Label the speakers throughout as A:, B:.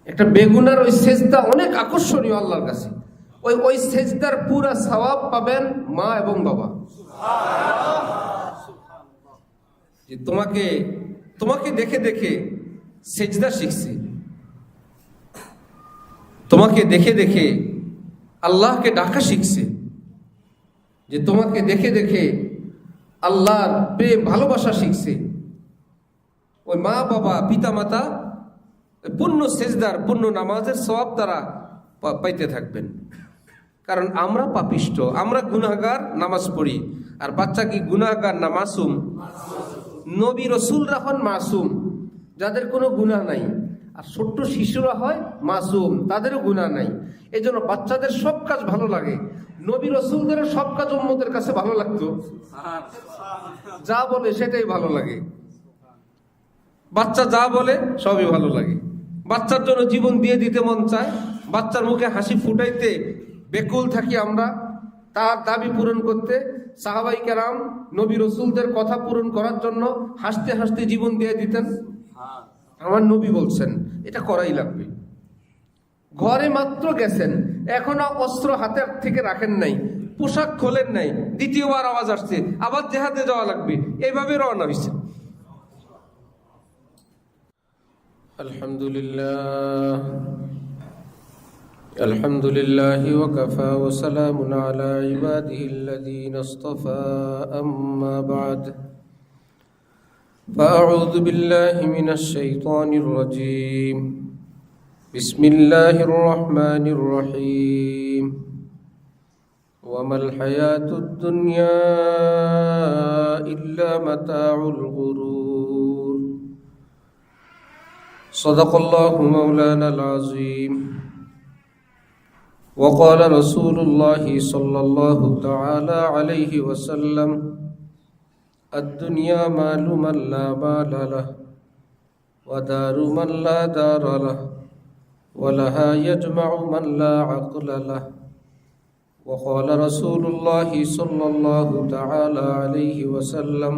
A: একটা বেগুনার ওই সেজদা অনেক আকর্ষণীয় আল্লাহর কাছে। ওই সেজদার পুরা সওয়াব পাবেন মা এবং বাবা। যে তোমাকে দেখে দেখে সেজদা শিখছে, তোমাকে দেখে দেখে আল্লাহকে ডাকা শিখছে, যে তোমাকে দেখে দেখে আল্লাহর প্রেম ভালোবাসা শিখছে। ওই মা বাবা পিতা মাতা পূর্ণ সেজদার পূর্ণ নামাজের সওয়াব তারা পাইতে থাকবেন। কারণ আমরা পাপিষ্ট, আমরা গুনাহগার, নামাজ পড়ি। আর বাচ্চা কি গুনাহগার না মাসুম? নবী রসুলরা হন মাসুম, যাদের কোনো গুনাহ নাই। আর ছোট্ট শিশুরা হয় মাসুম, তাদেরও গুনাহ নাই। এই জন্য বাচ্চাদের সব কাজ ভালো লাগে। নবী রসুলদের সব কাজ উম্মতের কাছে ভালো লাগতো, যা বলে সেটাই ভালো লাগে। বাচ্চা যা বলে সবই ভালো লাগে। বাচ্চার জন্য জীবন দিয়ে দিতে মন চায়, বাচ্চার মুখে হাসি ফুটাইতে বেকুল থাকি আমরা, তার দাবি পূরণ করতে। সাহাবাই কেরাম নবী রসুলদের কথা পূরণ করার জন্য হাসতে হাসতে জীবন দিয়ে দিতেন। আমার নবী বলছেন এটা করাই লাগবে। ঘরে মাত্র গেছেন, এখনো অস্ত্র হাতের থেকে রাখেন নাই, পোশাক খোলেন নাই, দ্বিতীয়বার আওয়াজ আসছে আবার জেহাদে যাওয়া লাগবে, এইভাবে রওনা হয়েছে। আলহামদুলিল্লাহ আলহামদুলিল্লাহি ওয়া কাফা ওয়া সালামুন আলা ইবাদিহিল্লাযীনা ইসতাফা, আম্মা বা'দ। ফাআউযু বিল্লাহি মিনাশ শাইতানির রাজীম। বিসমিল্লাহির রহমানির রহিম। ওয়া মাল হায়াতুদ দুনিয়া ইল্লা মাতাউল গুরুর। সাদাকাল্লাহু মাওলানাল আযীম। وقال رسول الله صلى الله تعالى عليه وسلم: الدنيا مال من لا مال له، ودار من لا دار له، ولها يجمع من لا عقل له. وقال رسول الله صلى الله تعالى عليه وسلم: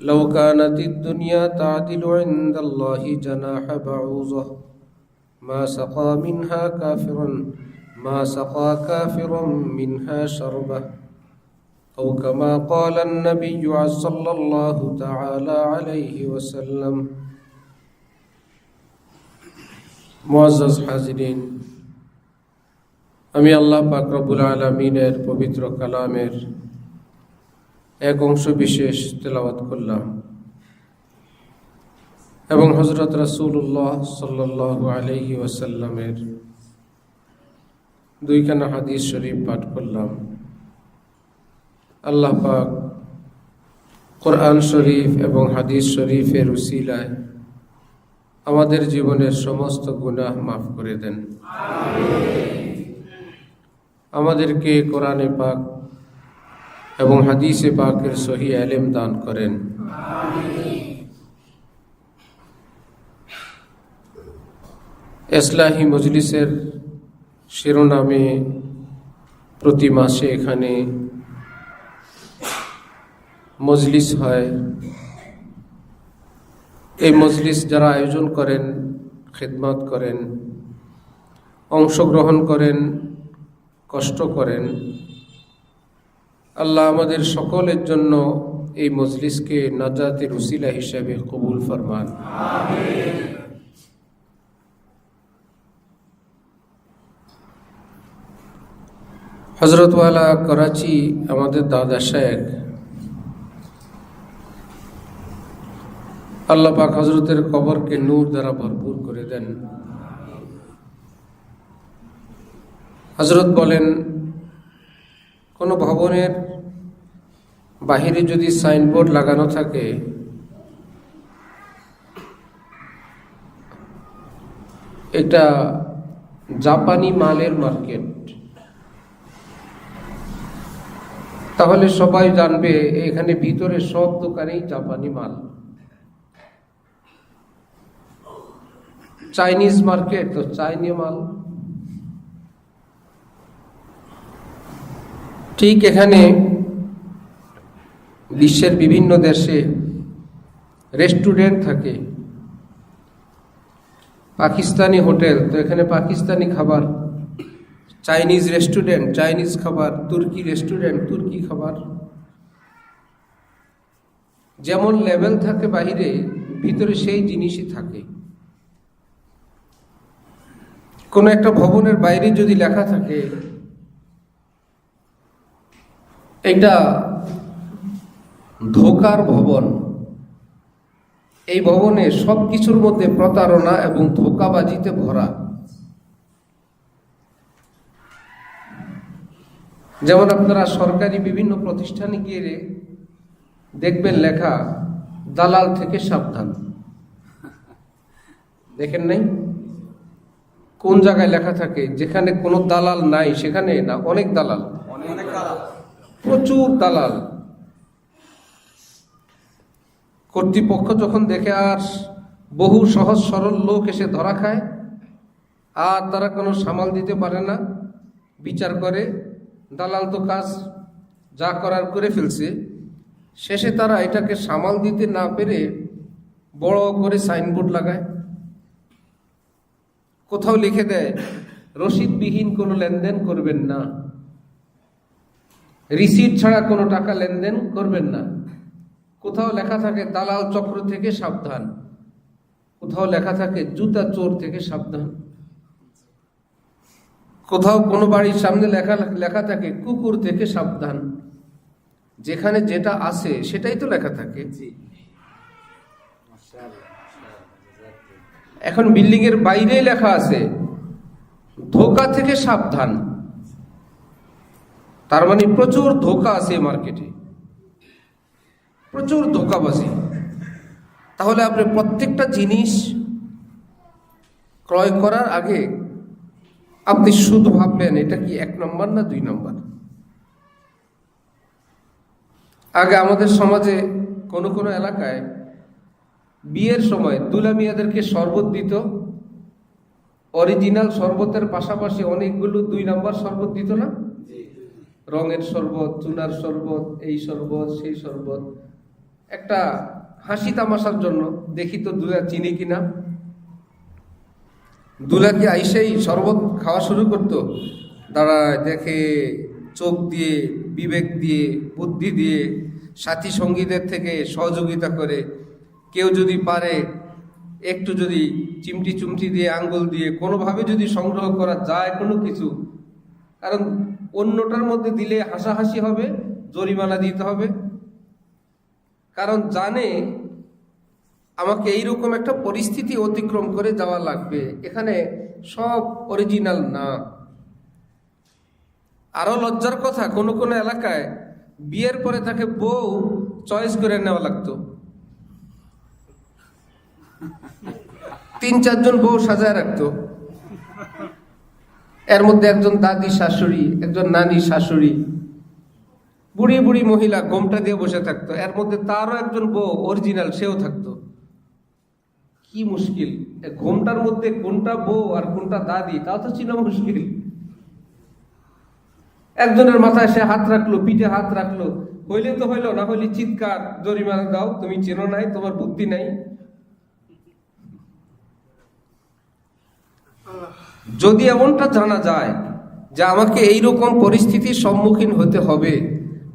A: لو كانت الدنيا تعدل عند الله جناح بعوضة ما سقى كافرا منها شربة، أو كما قال النبي صلى الله تعالى عليه وسلم. মুআজ্জাজ হাজিরিন, আমি আল্লাহ পাক রব্বুল আলামিনের পবিত্র কালামের এক অংশ বিশেষ তেলাওয়াত করলাম এবং হযরত রাসূলুল্লাহ সাল্লাল্লাহু আলাইহি ওয়াসাল্লামের দুইখানা হাদিস শরীফ পাঠ করলাম। আল্লাহ পাক কোরআন শরীফ এবং হাদিস শরীফের উসিলায় আমাদের জীবনের সমস্ত গুনাহ মাফ করে দেন। আমাদেরকে কোরআনে পাক এবং হাদিসে পাকের সহি ইলম দান করেন। ইসলাহি মজলিসের শিরোনামে প্রতি মাসে এখানে মজলিস হয়। এই মজলিস যারা আয়োজন করেন, খিদমত করেন, অংশগ্রহণ করেন, কষ্ট করেন, আল্লাহ আমাদের সকলের জন্য এই মজলিসকে নাজাতের উসিলা হিসেবে কবুল ফরমান। আমিন। হযরতওয়ালা করাচি আমাদের দাদা শেখ, আল্লাহ পাক হযরতের কবরকে নূর দ্বারা ভরপুর করে দেন। হযরত বলেন, কোন ভবনের বাহিরে যদি সাইনবোর্ড লাগানো থাকে, এটা জাপানি মালের মার্কেট, তাহলে সবাই জানবে এখানে ভিতরে সব দোকানেই জাপানি মাল। চাইনিজ মার্কেট তো চাইনিজ মাল। ঠিক এখানে বিশ্বের বিভিন্ন দেশে রেস্টুরেন্ট থাকে, পাকিস্তানি হোটেল, তো এখানে পাকিস্তানি খাবার, চাইনিজ রেস্টুরেন্ট চাইনিজ খাবার, তুর্কি রেস্টুরেন্ট তুর্কি খাবার। যেমন লেভেল থাকে বাইরে, ভিতরে সেই জিনিসই থাকে। কোনো একটা ভবনের বাইরে যদি লেখা থাকে এটা ধোকার ভবন, এই ভবনে সবকিছুর মধ্যে প্রতারণা এবং ধোকাবাজিতে ভরা। যেমন আপনারা সরকারি বিভিন্ন প্রতিষ্ঠানে গিয়ে দেখবেন লেখা দালাল থেকে সাবধান, দেখেন নাই? কোন জায়গায় লেখা থাকে? যেখানে কোনো দালাল নাই সেখানে না, অনেক দালাল, প্রচুর দালাল। কর্তৃপক্ষ যখন দেখে আর বহু সহজ সরল লোক এসে ধরা খায়, আর তারা কোনো সামাল দিতে পারে না, বিচার করে দালাল তো কাজ যা করার করে ফেলছে, শেষে তারা এটাকে সামাল দিতে না পেরে বড় করে সাইনবোর্ড লাগায়, কোথাও লিখে দেয় রসিদবিহীন কোনো লেনদেন করবেন না, রিসিট ছাড়া কোনো টাকা লেনদেন করবেন না। কোথাও লেখা থাকে দালাল চক্র থেকে সাবধান, কোথাও লেখা থাকে জুতা চোর থেকে সাবধান, কোথাও কোনো বাড়ির সামনে লেখা থাকে কুকুর থেকে সাবধান। যেখানে যেটা আছে সেটাই তো লেখা থাকে। এখন বিল্ডিং এর বাইরেই লেখা আছে ধোকা থেকে সাবধান। তার মানে প্রচুর ধোকা আছে মার্কেটে, প্রচুর ধোকাবাজি। তাহলে আপনি প্রত্যেকটা জিনিস ক্রয় করার আগে আপনি শুধু ভাববেন এটা কি 1 নম্বর না 2 নম্বর। আগে আমাদের সমাজে কোনো কোনো এলাকায় বিয়ের সময় দুলা মিয়াদেরকে শরবত দিত, অরিজিনাল শরবতের পাশাপাশি অনেকগুলো 2 নম্বর শরবত দিত না? রঙের শরবত, চুনার শরবত, এই শরবত সেই শরবত, একটা হাসি তামাশার জন্য। দেখি তো দুলা চিনি কিনা। দুলা কি আইসেই শরবত খাওয়া শুরু করতো? দাঁড়ায় দেখে, চোখ দিয়ে, বিবেক দিয়ে, বুদ্ধি দিয়ে, সাথী সঙ্গীদের থেকে সহযোগিতা করে, কেউ যদি পারে একটু যদি চিমটি চুমটি দিয়ে, আঙ্গুল দিয়ে কোনোভাবে যদি সংগ্রহ করা যায় কোনো কিছু, কারণ অন্যটার মধ্যে দিলে হাসাহাসি হবে, জরিমানা দিতে হবে, কারণ জানে আমাকে এইরকম একটা পরিস্থিতি অতিক্রম করে যাওয়া লাগবে, এখানে সব অরিজিনাল না। আরো লজ্জার কথা, কোনো কোনো এলাকায় বিয়ের পরে তাকে বউ চয়েস করে নেওয়া লাগতো। 3-4 জন বউ সাজায় রাখতো, এর মধ্যে একজন দাদি শাশুড়ি, একজন নানি শাশুড়ি, বুড়ি বুড়ি মহিলা গোমটা দিয়ে বসে থাকতো, এর মধ্যে তারও একজন বউ অরিজিনাল সেও থাকতো। কি মুশকিল, ঘোমটার মধ্যে কোনটা বউ আর কোনটা দাদি তাও তো চিনা মুশকিল। একজনের মাথায় সে হাত রাখলো, পিঠে হাত রাখলো, হইলে তো হইলো, না হইলে চিৎকার, জরিমানা দাও, তুমি চেনো নাই, তোমার বুদ্ধি নাই। যদি এমনটা জানা যায় যে আমাকে এইরকম পরিস্থিতির সম্মুখীন হতে হবে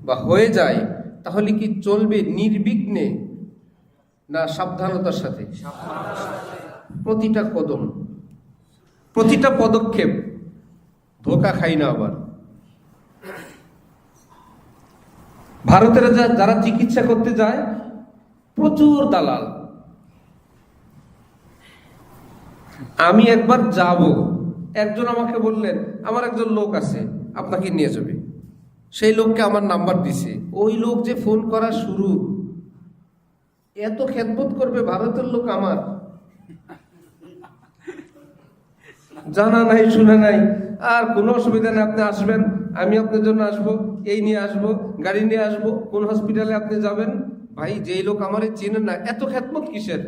A: বা হয়ে যায়, তাহলে কি চলবে নির্বিঘ্নে না সাবধানতার সাথে? প্রতিটা কদম, প্রতিটা পদক্ষেপ ধোকা খাই না। আবার ভারতের যারা চিকিৎসা করতে যায় প্রচুর দালাল। আমি একবার যাব, একজন আমাকে বললেন আমার একজন লোক আছে আপনাকে নিয়ে যাবে, সেই লোককে আমার নাম্বার দিছে। ওই লোক যে ফোন করা শুরু, এত খেদমত করবে ভারতের লোক আমার, জানা নাই শুনে নাই। আর কোনো অসুবিধা নেই, আপনি আসবেন, আমি আপনার জন্য আসবো, এই নিয়ে আসবো, গাড়ি নিয়ে আসবো, কোন হসপিটালে আপনি যাবেন। ভাই যেই লোক আমারে চেনেন না, এত খেদমত কিসের?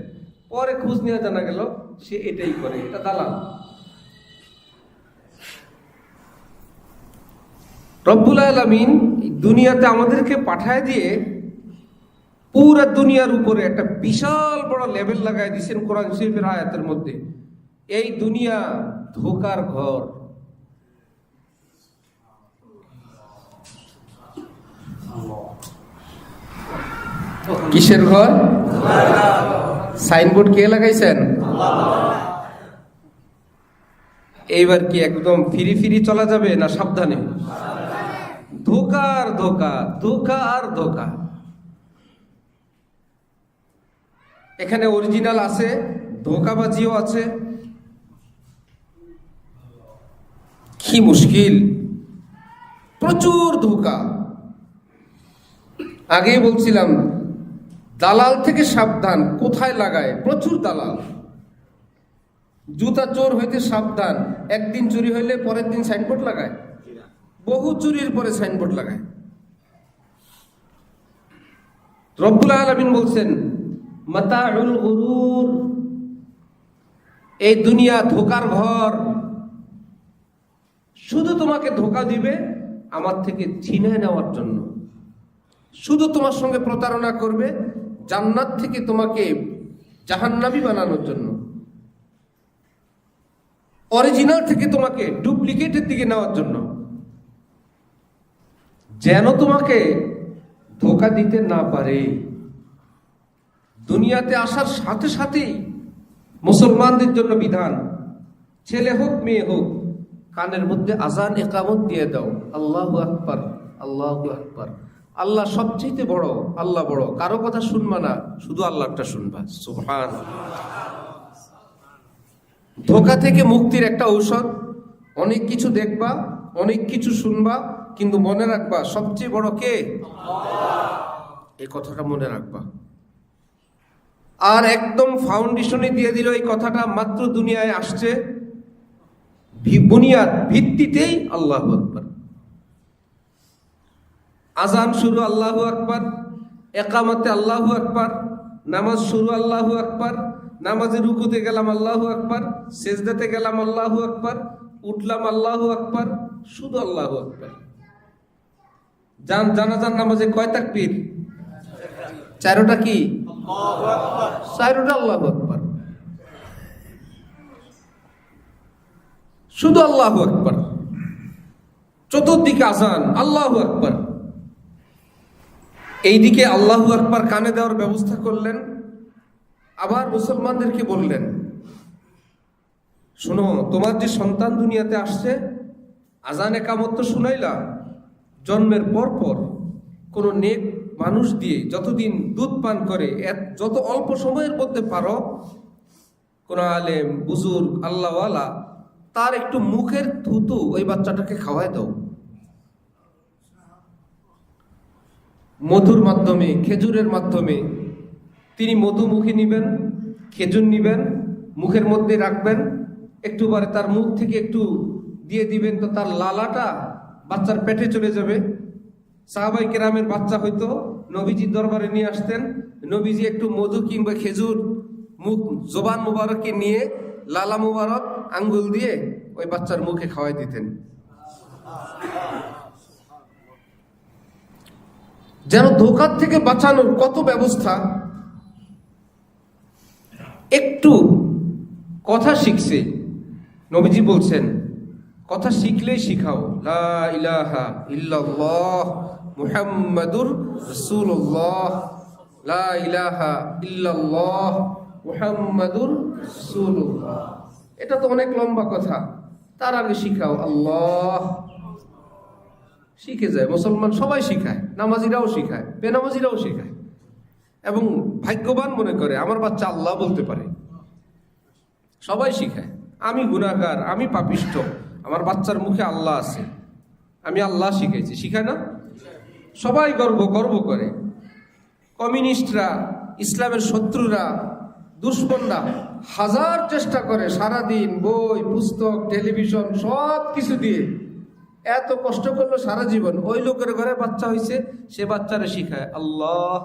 A: পরে খোঁজ নিয়ে জানা গেল সে এটাই করে, এটা দালাল। রব্বুল আলামিন দুনিয়াতে আমাদেরকে পাঠায় দিয়ে পুরা দুনিয়ার উপরে একটা বিশাল বড় লেভেল লাগাই দিয়েছেন কোরআন শরীফের আয়াতের মধ্যে। এই দুনিয়া ধোকার ঘর। কিসের ঘর? সাইনবোর্ড কে লাগাইছেন? এইবার কি একদম ফিরি ফিরি চলা যাবে না সাবধানে? ধোকার ধোকা, ধোকা আর ধোকা। এখানে অরিজিনাল আছে, ধোকাবাজিও আছে। কি মুশকিল, প্রচুর ধোকা। আগেই বলছিলাম দালাল থেকে সাবধান। কোথায় লাগায়? প্রচুর দালাল। জুতা চোর হইতে সাবধান। একদিন চুরি হইলে পরের দিন সাইনবোর্ড লাগায়, বহু চুরির পরে সাইনবোর্ড লাগায়। রব্বুল আলামিন বলছেন মাতাউল গুরুর, এই দুনিয়া ধোকার ঘর। শুধু তোমাকে ধোকা দিবে আমার থেকে ছিনিয়ে নেওয়ার জন্য, শুধু তোমার সঙ্গে প্রতারণা করবে জান্নাত থেকে তোমাকে জাহান্নামী বানানোর জন্য, অরিজিনাল থেকে তোমাকে ডুপ্লিকেটের দিকে নেওয়ার জন্য, যেন তোমাকে ধোকা দিতে না পারে। দুনিয়াতে আসার সাথে সাথেই মুসলমানদের জন্য বিধান, ছেলে হোক মেয়ে হোক, কানের মধ্যে আজান ইকামত দিয়ে দাও। আল্লাহু আকবার, আল্লাহু আকবার। আল্লাহ সবচেয়ে বড়, আল্লাহ বড়। কারো কথা শুনবা না, শুধু আল্লাহটা শুনবা। সুবহানাল্লাহ। ধোকা থেকে মুক্তির একটা ঔষধ। অনেক কিছু দেখবা, অনেক কিছু শুনবা, কিন্তু মনে রাখবা সবচেয়ে বড় কে? এই কথাটা মনে রাখবা। আর একদম ফাউন্ডেশনে দিয়ে দিল এই কথাটা। মাত্র দুনিয়ায় আসছে, বুনিয়াদ ভিত্তিতেই আল্লাহু আকবার। আজান শুরু আল্লাহু আকবার, একামতে আল্লাহু আকবার, নামাজ শুরু আল্লাহু আকবার, নামাজে রুকুতে গেলাম আল্লাহু আকবার, সেজদাতে গেলাম আল্লাহু আকবার, উঠলাম আল্লাহু আকবার, শুধু আল্লাহু আকবার। জানাজার নামাজে কয় তাকবীর? চারোটা কি? চারোটা আল্লাহু আকবার, শুধু আল্লাহু আকবার। চতুর্দিকে আজান, আল্লাহু আকবার। এইদিকে আল্লাহু আকবার কানে দেওয়ার ব্যবস্থা করলেন। আবার মুসলমানদেরকে বললেন, শোনো, তোমার যে সন্তান দুনিয়াতে আসছে, আজান একামত তো শুনাইলা, জন্মের পর পর কোন নেক মানুষ দিয়ে যতদিন দুধ পান করে, যত অল্প সময়ের মধ্যে পারো, কোন আলেম বুজুর্গ আল্লাহওয়ালা, তার একটু মুখের থুতু ওই বাচ্চাটাকে খাওয়ায় দাও। মধুর মাধ্যমে, খেজুরের মাধ্যমে তিনি মধু মুখে নিবেন, খেজুর নিবেন, মুখের মধ্যে রাখবেন, একটু পরে তার মুখ থেকে একটু দিয়ে দিবেন, তো তার লালাটা বাচ্চার পেটে চলে যাবে। সাহাবায়ে কেরামের বাচ্চা হয়তো নবীজির দরবারে নিয়ে আসতেন, নবীজি একটু মধু কিংবা খেজুর মুখ জবান মুবারকে নিয়ে লালা মুবারক আঙ্গুল দিয়ে ওই বাচ্চার মুখে খাওয়াই দিতেন। যেন ধোঁকার থেকে বাঁচানোর কত ব্যবস্থা। একটু কথা শিখছে, নবীজি বলছেন কথা শিখলেই শিখাও। লা ইলাহা ইল্লাল্লাহ মুহাম্মাদুর রাসূলুল্লাহ, লা ইলাহা ইল্লাল্লাহ মুহাম্মাদুর রাসূলুল্লাহ। এটা তো অনেক লম্বা কথা, তার আগে শিখাও আল্লাহ। শিখে যায় মুসলমান, সবাই শিখায়, নামাজিরাও শিখায়, বেনামাজিরাও শিখায়, এবং ভাগ্যবান মনে করে আমার বাচ্চা আল্লাহ বলতে পারে। সবাই শিখায়। আমি গুনাহগার, আমি পাপিষ্ঠ, আমার বাচ্চার মুখে আল্লাহ আছে, আমি আল্লাহ শিখাইছি। শিখায় না? সবাই গর্ব করে। কমিউনিস্টরা, ইসলামের শত্রুরা, দুশ্মনরা হাজার চেষ্টা করে সারাদিন বই পুস্তক টেলিভিশন সব কিছু দিয়ে, এত কষ্ট করলো সারা জীবন। ওই লোকের ঘরে বাচ্চা হয়েছে, সে বাচ্চারা শিখায় আল্লাহ।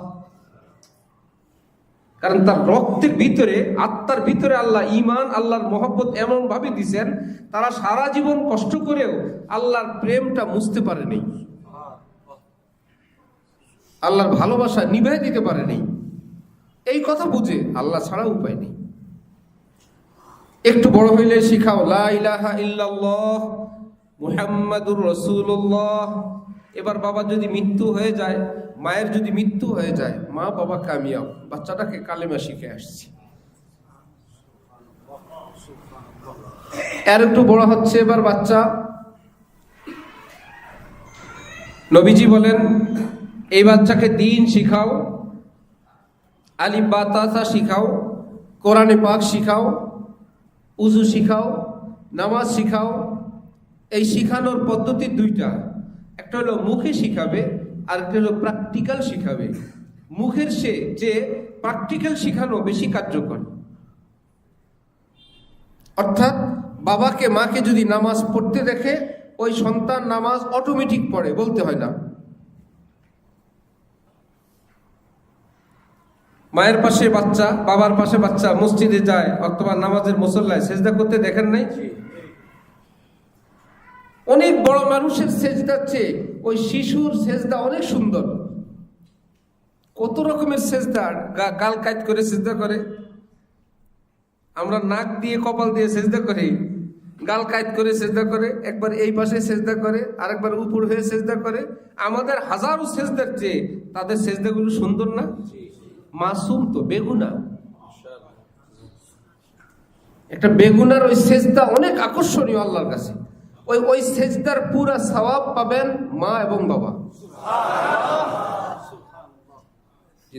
A: কারণ তার রক্তের ভিতরে, আত্মার ভিতরে আল্লাহ ঈমান, আল্লাহর মহব্বত এমন ভাবে দিছেন, তারা সারা জীবন কষ্ট করেও আল্লাহর প্রেমটা মুছতে পারেনি, আল্লাহর ভালোবাসা নিভাই দিতে পারেনি। এই কথা বুঝে আল্লাহ ছাড়া উপায় নেই। একটু বড় হইলে শিখাও লা ইলাহা ইল্লাল্লাহ মুহাম্মাদুর রাসূলুল্লাহ। এবার বাবা যদি মৃত্যু হয়ে যায়, মায়ের যদি মৃত্যু হয়ে যায়, মা বাবা কামিয়াব, বাচ্চাটাকে কালেমা শিখে আসছে। আর একটু বড় হচ্ছে এবার বাচ্চা, নবীজি বলেন এই বাচ্চাকে দিন শিখাও, আলিফ বা তা শিখাও, কোরআনে পাক শিখাও, উজু শিখাও, নামাজ শিখাও। এই শিখানোর পদ্ধতি দুইটা, একটা হলো মুখে শিখাবে আর একটা হলো প্র্যাকটিক্যাল শিখাবে। মুখের যে প্র্যাকটিক্যাল শিখানো বেশি কার্যকর। অর্থাৎ বাবাকে মাকে যদি নামাজ পড়তে দেখে, ওই সন্তান নামাজ অটোমেটিক পড়ে, বলতে হয় না। মায়ের পাশে বাচ্চা, বাবার পাশে বাচ্চা মসজিদে যায় অথবা নামাজের মুসল্লায় সেজদা করতে দেখেন নাই? অনেক বড় মানুষের সেজদার চেয়ে ওই শিশুর সেজদা অনেক সুন্দর। কত রকমের সেজদা, গাল কাজ করে সেজদা করে। আমরা নাক দিয়ে কপাল দিয়ে সেজদা করি, গাল কাজ করে সেজদা করে, একবার এই পাশে সেজদা করে, আরেকবার উপর হয়ে সেজদা করে। আমাদের হাজারো সেজদার চেয়ে তাদের সেজদাগুলো সুন্দর না? মাসুম তো, বেগুনা। একটা বেগুনার ওই সেজদা অনেক আকর্ষণীয় আল্লাহর কাছে। ওই সেজদার পুরা সওয়াব পাবেন মা এবং বাবা। যে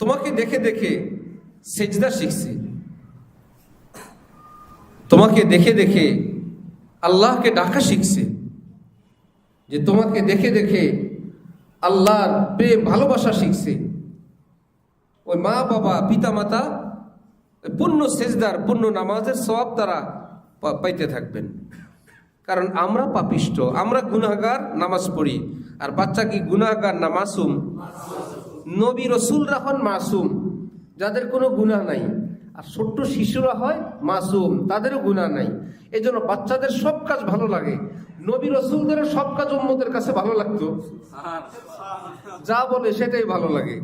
A: তোমাকে দেখে দেখে সেজদা শিখছে, তোমাকে দেখে দেখে আল্লাহকে ডাকা শিখছে, যে তোমাকে দেখে দেখে আল্লাহর প্রেম ভালোবাসা শিখছে। ওই মা বাবা পিতা মাতা পূর্ণ সেজদার পূর্ণ নামাজের সওয়াব তারা পাইতে থাকবেন। কারণ আমরা পাপিষ্ট, আমরা গুনাহগার, নামাজ পড়ি। আর বাচ্চা কি গুনাহগার না মাসুম? নবী রাসূলরা হন মাসুম, যাদের কোনো গুনাহ নাই। আর ছোট্ট শিশুরা হয় মাসুম, তাদেরও গুনাহ নাই। এই জন্য বাচ্চাদের সব কাজ ভালো লাগে। নবী রাসূলদের সব কাজ উম্মতের কাছে ভালো লাগতো, যা বলে সেটাই ভালো লাগে।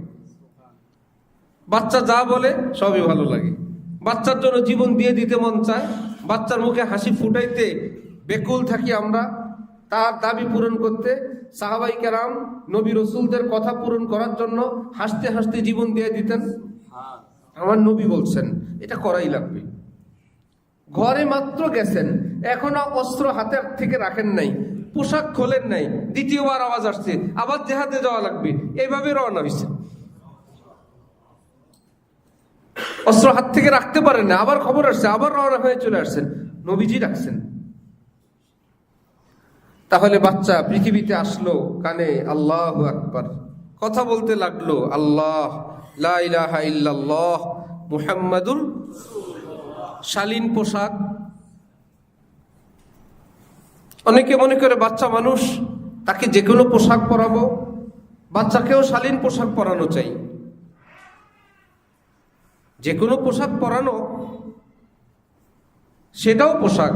A: বাচ্চা যা বলে সবই ভালো লাগে। বাচ্চার জন্য জীবন দিয়ে দিতে মন চায়, বাচ্চার মুখে হাসি ফুটাইতে বেকুল থাকি আমরা, তার দাবি পূরণ করতে। সাহাবাই কেরাম নবী রাসূলদের কথা পূরণ করার জন্য হাসতে হাসতে জীবন দিয়ে দিতেন। আমার নবী বলছেন এটা করাই লাগবে। ঘরে মাত্র গেছেন, এখনো অস্ত্র হাতের থেকে রাখেন নাই, পোশাক খোলেন নাই, দ্বিতীয়বার আওয়াজ আসছে আবার জেহাদে যাওয়া লাগবে, এইভাবে রওনা হয়েছে। অস্ত্র হাত থেকে রাখতে পারেন না, আবার খবর আসছে, আবার রওনা হয়ে চলে আসছেন, নবীজি রাখছেন। তাহলে বাচ্চা পৃথিবীতে আসলো, কানে আল্লাহু আকবার, কথা বলতে লাগলো আল্লাহ লা ইলাহা ইল্লাল্লাহ মুহাম্মাদুর। শালীন পোশাক, অনেকে মনে করে বাচ্চা মানুষ, তাকে যে কোনো পোশাক পরাবো। বাচ্চাকেও শালীন পোশাক পরানো চাই, যে কোনো পোশাক পরানো সেটাও পোশাক।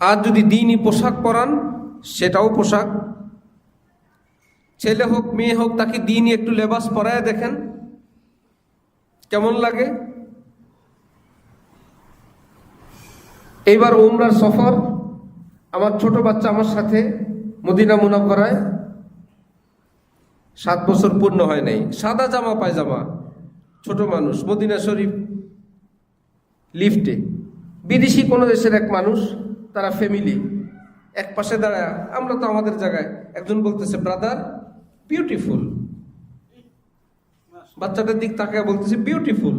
A: আর যদি দ্বীনি পোশাক পরান সেটাও পোশাক। ছেলে হোক মেয়ে হোক, তাকে দ্বীনি একটু লেবাস পরায় দেখেন কেমন লাগে। এইবার উমরার সফর, আমার ছোট বাচ্চা আমার সাথে মদিনা মুনাওয়ারায়, 7 বছর পূর্ণ হয় নাই, সাদা জামা পায়জামা, ছোট মানুষ, মদিনা শরীফ লিফটে। বিদেশি কোনো দেশের এক মানুষ, তারা ফ্যামিলি এক পাশে দাঁড়ায়, আমরা তো আমাদের জায়গায়, একজন বলতেছে ব্রাদার বিউটিফুল, বাচ্চাটার দিক তাকায় বলতেছে বিউটিফুল,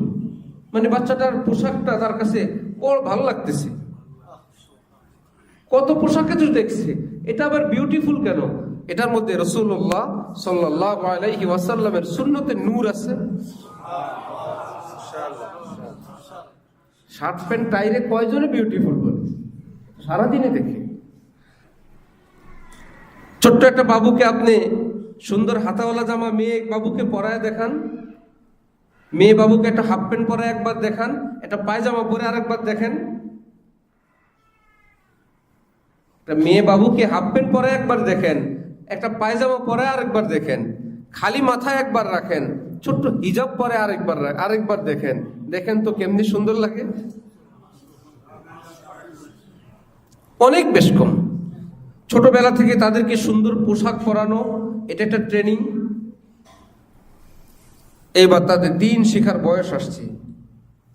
A: মানে বাচ্চাটার পোশাকটা তার কাছে ওর ভালো লাগতেছে। কত পোশাকে তো দেখছে, এটা আবার বিউটিফুল কেন? এটার মধ্যে রাসূলুল্লাহ সাল্লাল্লাহু আলাইহি ওয়াসাল্লামের সুন্নতের নূর আছে। শার্ট প্যান্ট টাইরে কয়জনে বিউটিফুল বলে সারাদিনে দেখে। ছোট্ট একটা বাবুকে আপনি সুন্দর হাতাওয়ালা জামা মেয়ে বাবুকে পরায় দেখান, মেয়ে বাবুকে একটা হাফ প্যান্ট পরায় একবার দেখান, একটা পায়জামা পরে আরেকবার দেখেন। মেয়ে বাবুকে হাফ প্যান্ট পরে একবার দেখেন, একটা পায়জামা পরে আরেকবার দেখেন, খালি মাথায় একবার রাখেন, ছোট্ট হিজাব পরে আরেকবার দেখেন, দেখেন তো কেমনি সুন্দর লাগে। অনেক বেশ কম। ছোটবেলা থেকে তাদেরকে সুন্দর পোশাক পরানো, এটা একটা ট্রেনিং। এইবার তাদের দিন শেখার বয়স আসছে,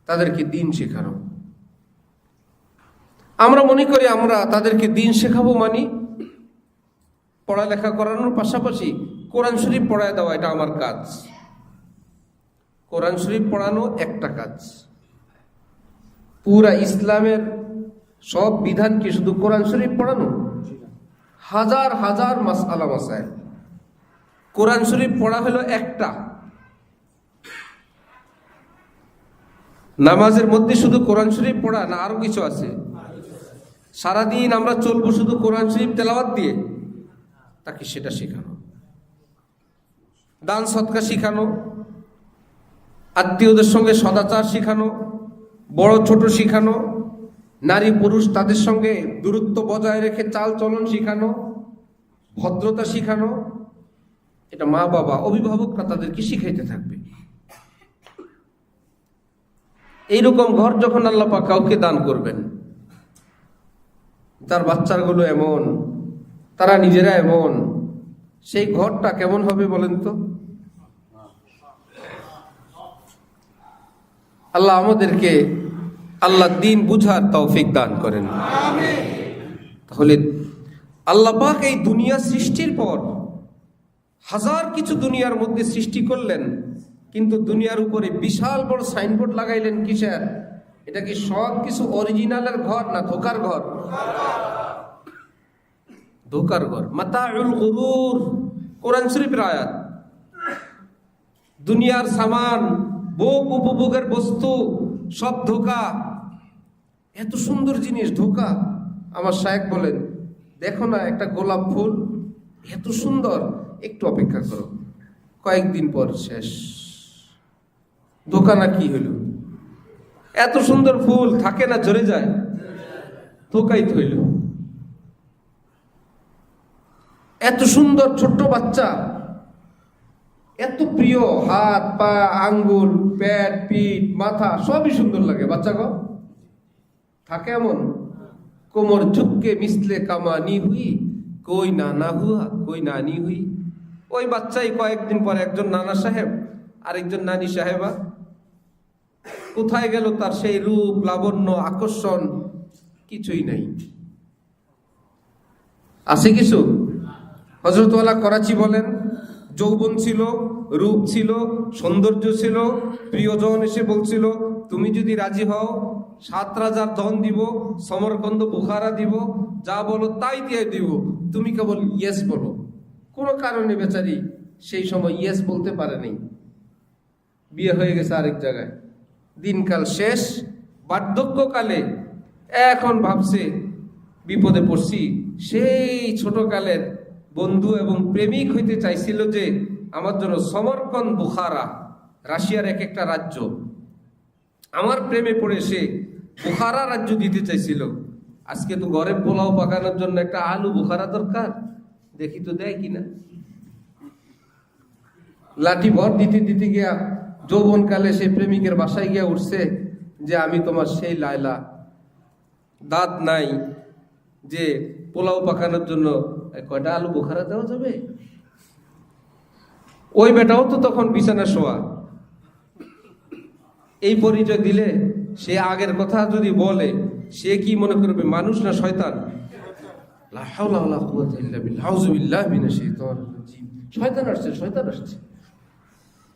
A: তাদেরকে দিন শেখানো। আমরা মনে করি আমরা তাদেরকে দিন শেখাবো মানে পড়ালেখা করানোর পাশাপাশি কোরআন শরীফ পড়ায় দেওয়া, এটা আমার কাজ। কোরআন শরীফ পড়ানো একটা কাজ। পুরা ইসলামের সব বিধান কি শুধু কোরআন শরীফ পড়ানো? হাজার হাজার মাসআলা মাসাইল। কোরআন শরীফ পড়া হলো একটা। নামাজের মধ্যে শুধু কোরআন শরীফ পড়া না আরো কিছু আছে? সারাদিন আমরা চলবো শুধু কোরআন শরীফ তেলাওয়াত দিয়ে? তাকে সেটা শেখানো। দান সদকা শিখানো, আত্মীয়দের সঙ্গে সদাচার শিখানো, বড় ছোট শিখানো, নারী পুরুষ তাদের সঙ্গে দূরত্ব বজায় রেখে চাল চলন শিখানো, ভদ্রতা শিখানো। এটা মা বাবা অভিভাবকরা তাদেরকে শিখাইতে থাকবে। এইরকম ঘর যখন আল্লাহ পাক কাউকে দান করবেন, তার বাচ্চাগুলো এমন, তারা নিজেরা এমন, সেই ঘরটা কেমন হবে বলেন তো? আল্লাহ আমাদেরকে আল্লাহ দিন বুঝার তৌফিক দান করেন। তাহলে আল্লাহ পাক এই দুনিয়া সৃষ্টির পর হাজার কিছু দুনিয়ার মধ্যে সৃষ্টি করলেন, কিন্তু দুনিয়ার উপরে বিশাল বড় সাইনবোর্ড লাগাইলেন কিসের? এটা কি সব কিছু অরিজিনালের ঘর না ধোকার ঘর? ধোকার ঘর। মাতাউল গুরুর, কোরআন শরীফের আয়াত। দুনিয়ার সামান, ভোগ উপভোগের বস্তু সব ধোকা। এত সুন্দর জিনিস ধোকা। আমার শায়েখ বলেন, দেখো না একটা গোলাপ ফুল এত সুন্দর, একটু অপেক্ষা করো, কয়েকদিন পর শেষ। ধোকা না কি হইল? এত সুন্দর ফুল থাকে না, ঝরে যায়, ধোকাই হইল। এত সুন্দর ছোট্ট বাচ্চা, এত প্রিয়, হাত পা আঙ্গুল পেট পিঠ মাথা সবই সুন্দর লাগে। বাচ্চা গো থাকে এমন, কোমর ঝুঁককে মিসলে কামানি হুই, কই নানা হুয়া কই নানি হুই। ওই বাচ্চাই কয়েকদিন পর একজন নানা সাহেব, আরেকজন নানি সাহেবা। কোথায় গেল তার সেই রূপ লাবণ্য আকর্ষণ? কিছুই নাই। আছে কিছু? হযরতওয়ালা করাচি বলেন, যৌবন ছিল, রূপ ছিল, সৌন্দর্য ছিল, প্রিয়জন এসে বলছিল তুমি যদি রাজি হও 7 রাজার ধন দিব, সমরকন্দ বুখারা দিব, যা বলো তাই দিয়ে দিব, তুমি কেবল ইয়েস বলো। কোনো কারণে বেচারি সেই সময় ইয়েস বলতে পারেনি, বিয়ে হয়ে গেছে আরেক জায়গায়। দিনকাল শেষ, বার্ধক্যকালে এখন ভাবছে বিপদে পড়ছি। সেই ছোটকালের বন্ধু এবং প্রেমিক হইতে চাইছিল যে আমার জন্য সমরকন্দ বুখারা, রাশিয়ার এক একটা রাজ্য, আমার প্রেমে পড়ে সে বুখারা রাজ্য দিতে চাইছিল। আজকে তো ঘরে পোলাও পাকানোর জন্য একটা আলু বুখারা দরকার, দেখি তো দেয় কিনা। লাঠি ভর দিতে দিতে গিয়া যৌবনকালে সেই প্রেমিকের বাসায় গিয়া উঠছে যে আমি তোমার সেই লায়লা, দাঁত নাই যে পোলাও পাকানোর জন্য কয়টা আলু বুখারা দেওয়া যাবে। ওই বেটাও তো তখন বিছানা শোয়া। এই পরিচয় দিলে সে আগের কথা যদি বলে, সে কি মনে করবে মানুষ না শয়তান? লা হাওলা ওয়ালা কুওয়াতা ইল্লা বিল্লাহ, আউযু বিল্লাহি মিনাশ শাইতানির রাজিম। শয়তান আসছে, শয়তান আসছে।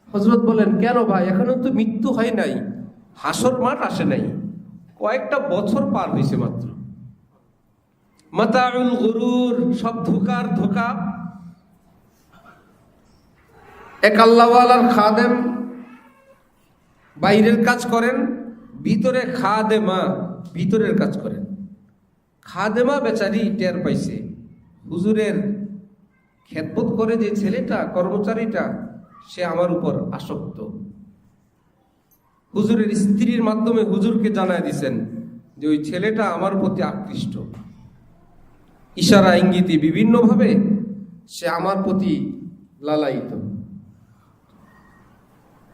A: হযরত বলেন, কেন ভাই, এখনো তো মৃত্যু হয় নাই, হাসর মাঠ আসে নাই, কয়েকটা বছর পার হয়েছে মাত্র। মাতাউল গুরুর, সব ধোকার ধোকা। এক আল্লাহওয়ালার খাদেম বাইরের কাজ করেন, ভিতরে খাদেমা ভিতরের কাজ করেন। খাদেমা বেচারি টের পাইছে হুজুরের খেদমত করে যে ছেলেটা, কর্মচারীটা, সে আমার উপর আসক্ত। হুজুরের স্ত্রীর মাধ্যমে হুজুরকে জানায় দিছেন যে ওই ছেলেটা আমার প্রতি আকৃষ্ট। ইশারা ইঙ্গিতে বিভিন্নভাবে সে আমার প্রতি লালায়িত।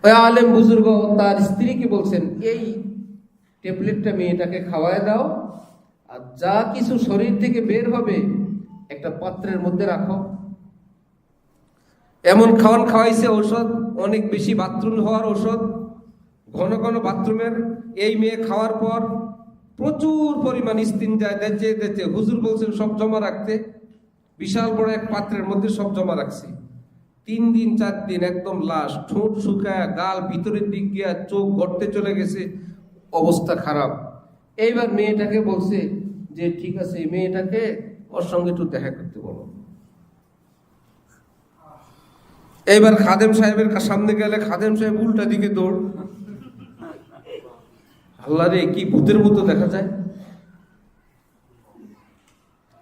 A: ওই আলেম বুজুর্গ তার স্ত্রীকে বলছেন, এই ট্যাবলেটটা মেয়েটাকে খাওয়ায় দাও, আর যা কিছু শরীর থেকে বের হবে একটা পাত্রের মধ্যে রাখো। এমন খাওয়ান খাওয়াইছে ঔষধ, অনেক বেশি বাথরুম হওয়ার ঔষধ, ঘন ঘন বাথরুমের। এই মেয়ে খাওয়ার পর প্রচুর পরিমাণ ইস্তিনজায় দেচে দেচে হুজুর বলছেন সব জমা রাখতে। বিশাল বড় এক পাত্রের মধ্যে সব জমা রাখছে। 3 দিন 4 দিন একদম লাশ, ঠোঁট শুকায়, গাল ভিতরের দিক গিয়া, চোখ গড়তে চলে গেছে, অবস্থা খারাপ। এইবার মেয়েটাকে বলছে যে ঠিক আছে, এই মেয়েটাকে ওর সঙ্গে একটু দেখা করতে বলো। এইবার খাদেম সাহেবের সামনে গেলে খাদেম সাহেব উল্টা দিকে দৌড়। আল্লাহ রে, কি ভূতের মতো দেখা যায়।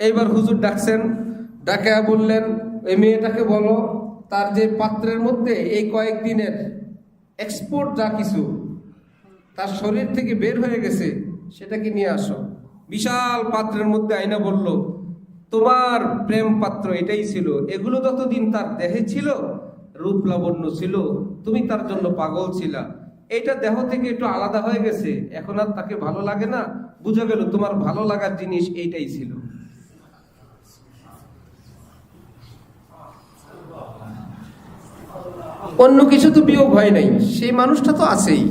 A: এইবার হুজুর ডাকছেন, ডাকে বললেন এই মেয়েটাকে বলো তার যে পাত্রের মধ্যে এই কয়েকদিনের এক্সপোর্ট যা কিছু তার শরীর থেকে বের হয়ে গেছে সেটাকে নিয়ে আসো। বিশাল পাত্রের মধ্যে আইনা বলল, তোমার প্রেম পাত্র এটাই ছিল, এগুলো ততদিন তার দেহে ছিল, রূপ লাবণ্য ছিল, তুমি তার জন্য পাগল ছিলা, এটা দেহ থেকে একটু আলাদা হয়ে গেছে, এখন আর তাকে ভালো লাগে না, বুঝা গেল তোমার ভালো লাগার জিনিস এইটাই ছিল। অন্য কিছু তো বিয়োগ হয় নাই, সেই মানুষটা তো আছেই,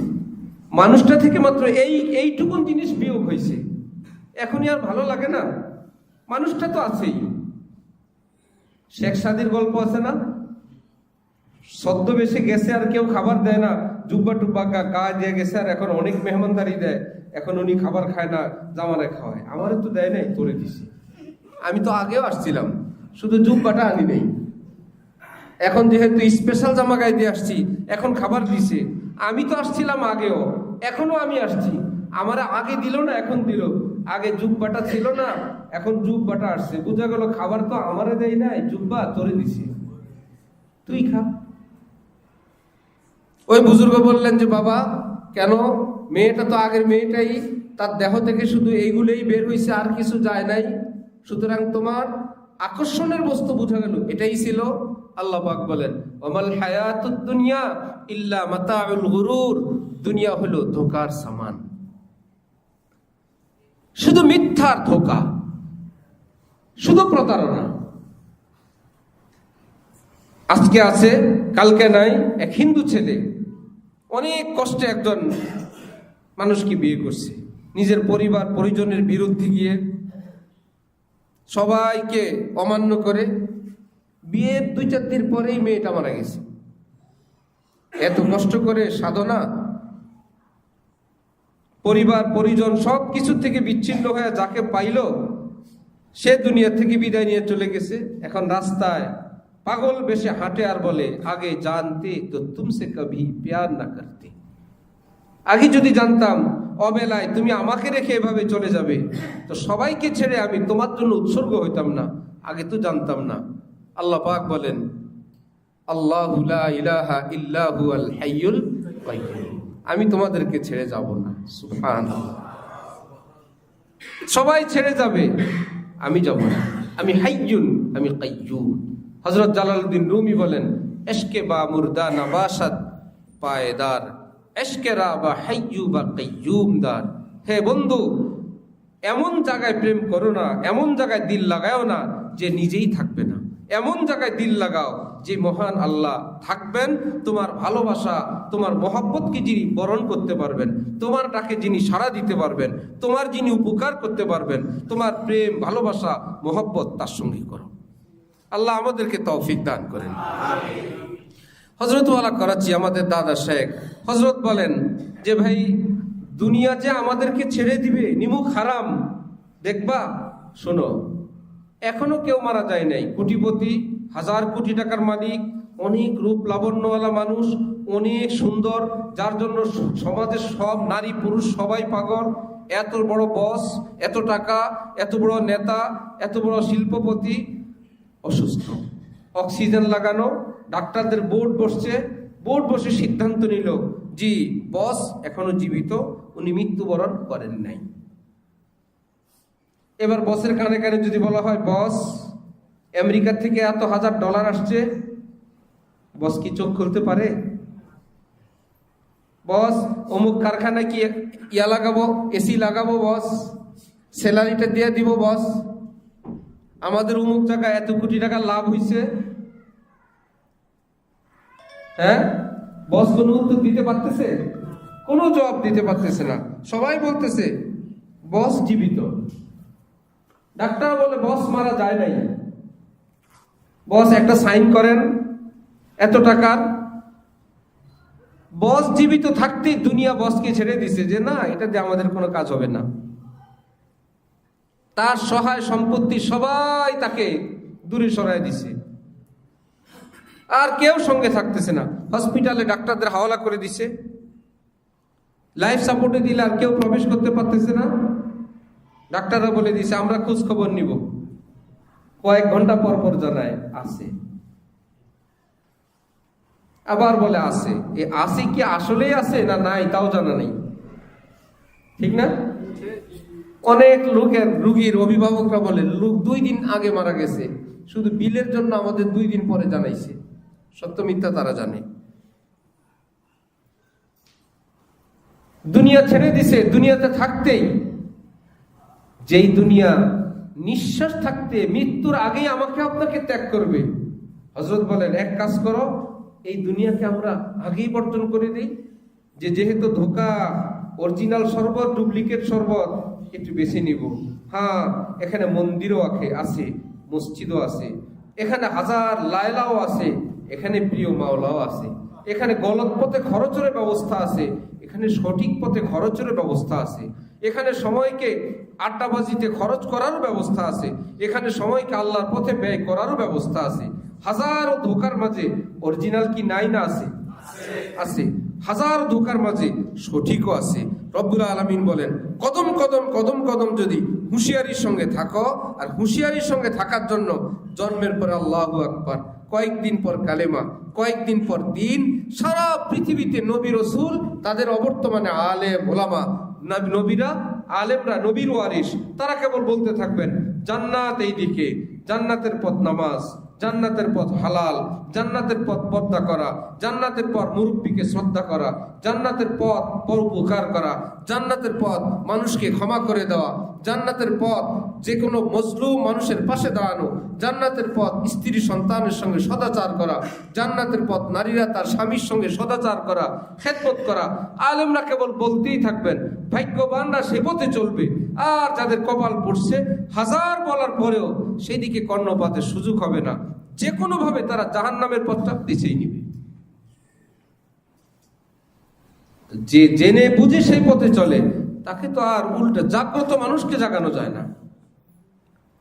A: মানুষটা থেকে মাত্র এইটুকুন জিনিস বিয়োগ হয়েছে, এখনই আর ভালো লাগে না, মানুষটা তো আছেই। শেখ সাদির গল্প আছে না, ছদ্মবেশে গেছে আর কেউ খাবার দেয় না, জুব্বা টুব্বা গা দিয়ে গেছে আর এখন অনেক মেহমানদারি দেয়, এখন উনি খাবার খায় না, জামারে খাওয়ায়। আমারে তো দেয় নাই, তোরে দিছি, আমি তো আগেও আসছিলাম, শুধু জুব্বাটা আনি নেই, এখন যেহেতু স্পেশাল জামা গায়ে দিয়ে আসছি এখন খাবার দিছে। আমি তো আসছিলাম আগেও, এখনো আমি আসছি, আমার আগে দিল না এখন দিল, আগে জুব্বাটা ছিল না এখন জুব্বাটা আসছে, বুঝা গেল খাবার তো আমারে দেয় নাই, জুব্বা তোরে দিছি, তুই খা। ওই বুজুর্গ বললেন যে বাবা কেন, মেয়েটা তো আগের মেয়েটাই, তার দেহ থেকে শুধু এইগুলোই বের হয়েছে, আর কিছু যায় নাই, সুতরাং তোমার আকর্ষণের বস্তু বোঝা গেল এটাই ছিল। আল্লাহ পাক বলেন ওয়ামাল হায়াতুদ দুনিয়া ইল্লা মাতাউল গুরুর, দুনিয়া হলো ধোঁকার সামান, শুধু মিথ্যার ধোঁকা, শুধু প্রতারণা। আজকে আছে কালকে নাই। এক হিন্দু ছেলে অনেক কষ্টে একজন মানুষকে বিয়ে করছে, নিজের পরিবার পরিজনের বিরুদ্ধে গিয়ে, সবাইকে অমান্য করে, বিয়ের 2-4 দিন পরেই মেয়েটা মারা গেছে। এত কষ্ট করে সাধনা, পরিবার পরিজন সব কিছু থেকে বিচ্ছিন্ন হয়ে যাকে পাইল সে দুনিয়া থেকে বিদায় নিয়ে চলে গেছে। এখন রাস্তায় পাগল বেশে হাঁটে আর বলে আগে জানতে তো তুমসে কভি প্যার না করতে, আগে যদি জানতাম অবেলায় তুমি আমাকে রেখে এভাবে চলে যাবে তো সবাইকে ছেড়ে আমি তোমার জন্য উৎসর্গ হইতাম না, আগে তো জানতাম না। আল্লাহ পাক বলেন আল্লাহু লা ইলাহা ইল্লা হুয়াল হাইয়ুল কাইয়্যুম, আমি তোমাদেরকে ছেড়ে যাব না। সুবহানাল্লাহ, সবাই ছেড়ে যাবে, আমি যাব না, আমি হাইয়ুন, আমি কাইয়্যুম। হযরত জালালউদ্দিন রুমি বলেন ইশকে বা মুর্দা নবাশাত পায়দার, ইশকে রা বা হাইয়্যু বা কাইয়্যুম দার। হে বন্ধু, এমন জায়গায় প্রেম করো না, এমন জায়গায় দিল লাগাও না যে নিজেই থাকবে না, এমন জায়গায় দিল লাগাও যে মহান আল্লাহ থাকবেন, তোমার ভালোবাসা তোমার মহব্বতকে যিনি বরণ করতে পারবেন, তোমার ডাকে যিনি সাড়া দিতে পারবেন, তোমার যিনি উপকার করতে পারবেন, তোমার প্রেম ভালোবাসা মহব্বত তার সঙ্গে করো। আল্লাহ আমাদেরকে তৌফিক দান করেন। হযরত ওয়ালা করাচি আমাদের দাদা শেখ হযরত বলেন যে ভাই দুনিয়া যে আমাদেরকে ছেড়ে দিবে, নিমুখ হারাম দেখবা, শোনো এখনো কেউ মারা যায় নাই, কোটিপতি, 1000 কোটি টাকার মালিক, অনেক রূপ লাবণ্যওয়ালা মানুষ, অনেক সুন্দর, যার জন্য সমাজের সব নারী পুরুষ সবাই পাগল, এত বড় বস, এত টাকা, এত বড় নেতা, এত বড় শিল্পপতি, অসুস্থ, অক্সিজেন লাগানো, ডাক্তারদের বোর্ড বসে সিদ্ধান্ত নিল জি বস এখনো জীবিত, উনি মৃত্যুবরণ করেন নাই। এবার বসের কানে কানে যদি বলা হয় বস আমেরিকা থেকে এত $1000 আসছে, বস কি চোখ খুলতে পারে? বস অমুক কারখানায় কি ইয়া লাগাবো, এসি লাগাবো, বস স্যালারিটা দিয়ে দিব বস, আমাদের অমুক জায়গায় এত কোটি টাকা লাভ হয়েছে। হ্যাঁ, বস কোনো উত্তর দিতে পারতেছে? কোনো জবাব দিতে পারতেছে না। সবাই বলতেছে বস জীবিত। ডাক্তার বলে বস মারা যায় নাই, বস একটা সাইন করেন এত টাকার। বস জীবিত থাকতে দুনিয়া বসকে ছেড়ে দিছে যে না, এটা দিয়ে আমাদের কোনো কাজ হবে না। তার সহায় সম্পত্তি সবাই তাকে দূরে সরায় দিছে, আর কেউ সঙ্গে থাকতেছে না। হসপিটালে ডাক্তারদের হাওয়ালা করে দিছে, লাইফ সাপোর্টে দিলে আর কেউ প্রবেশ করতে পারতেছে না। ডাক্তাররা বলে দিছে আমরা খোঁজ খবর নিব, কয়েক ঘন্টা পর পর জানায় আছে, আবার বলে আছে। এ আছে কি আসলেই আছে না নাই তাও জানা নেই, ঠিক না? অনেক লোকের রুগীর অভিভাবকরা বলে লোক 2 দিন আগে মারা গেছে, শুধু বিলের জন্য আমাদের 2 দিন পরে জানাইছে। সত্য মিথ্যা তারা জানে। দুনিয়া ছেড়ে দিছে, দুনিয়াতে থাকতেই, যেই দুনিয়া নিঃশ্বাস থাকতে মৃত্যুর আগেই আমাকে আপনাকে ত্যাগ করবে। হযরত বলেন এক কাজ করো, এই দুনিয়াকে আমরা আগেই বর্জন করে দিই, যেহেতু ধোকা, অরিজিনাল শরবত ডুপ্লিকেট শরবত একটু বেছে নিব। হ্যাঁ, এখানে মন্দিরও আছে, মসজিদও আছে, এখানে হাজার লায়লাও আছে, এখানে প্রিয় মাওলাও আছে, এখানে গলত পথে খরচের ব্যবস্থা আছে, এখানে সঠিক পথে খরচের ব্যবস্থা আছে, এখানে সময়কে আড্ডাবাজিতে খরচ করারও ব্যবস্থা আছে, এখানে সময়কে আল্লাহর পথে ব্যয় করারও ব্যবস্থা আছে। হাজারো ধোকার মাঝে অরিজিনাল কি নাই না আছে? আছে। হাজার ধোকার মাঝে সঠিকও আছে। রব্বুল আলামিন বলেন কদম কদম কদম কদম যদি হুঁশিয়ারির সঙ্গে থাকো, আর হুঁশিয়ারির সঙ্গে থাকার জন্য জন্মের পর আল্লাহু আকবার, কয়েকদিন পর কালেমা, কয়েকদিন পর দিন, সারা পৃথিবীতে নবী রসুল, তাদের অবর্তমানে আলেম ওলামা, নবীরা আলেমরা, নবীর ওয়ারিস, তারা কেবল বলতে থাকবেন জান্নাত এই দিকে, জান্নাতের পথ নামাজ, জান্নাতের পথ হালাল, জান্নাতের পথ পর্দা করা, জান্নাতের পথ মুরব্বীকে শ্রদ্ধা করা, জান্নাতের পথ পরোপকার করা, জান্নাতের পথ মানুষকে ক্ষমা করে দেওয়া, জান্নাতের পথ যে কোনো মজলুম মানুষের পাশে দাঁড়ানো, জান্নাতের পথ স্ত্রী সন্তানের সঙ্গে সদাচার করা, জান্নাতের পথ নারীরা তার স্বামীর সঙ্গে সদাচার করা, খেদমত করা। আলেমরা কেবল বলতেই থাকবেন, ভাগ্যবানরা সে পথে চলবে। আর যাদের কপাল পড়ছে, হাজার বলার পরেও সেই দিকে কর্ণপাতের সুযোগ হবে না, যে কোনো ভাবে তারা জাহান্নামের পথটা বেছেই নিবে। যে জেনে বুঝে সেই পথে চলে, তাকে তো আর উল্টে, জাগ্রত মানুষকে জাগানো যায় না,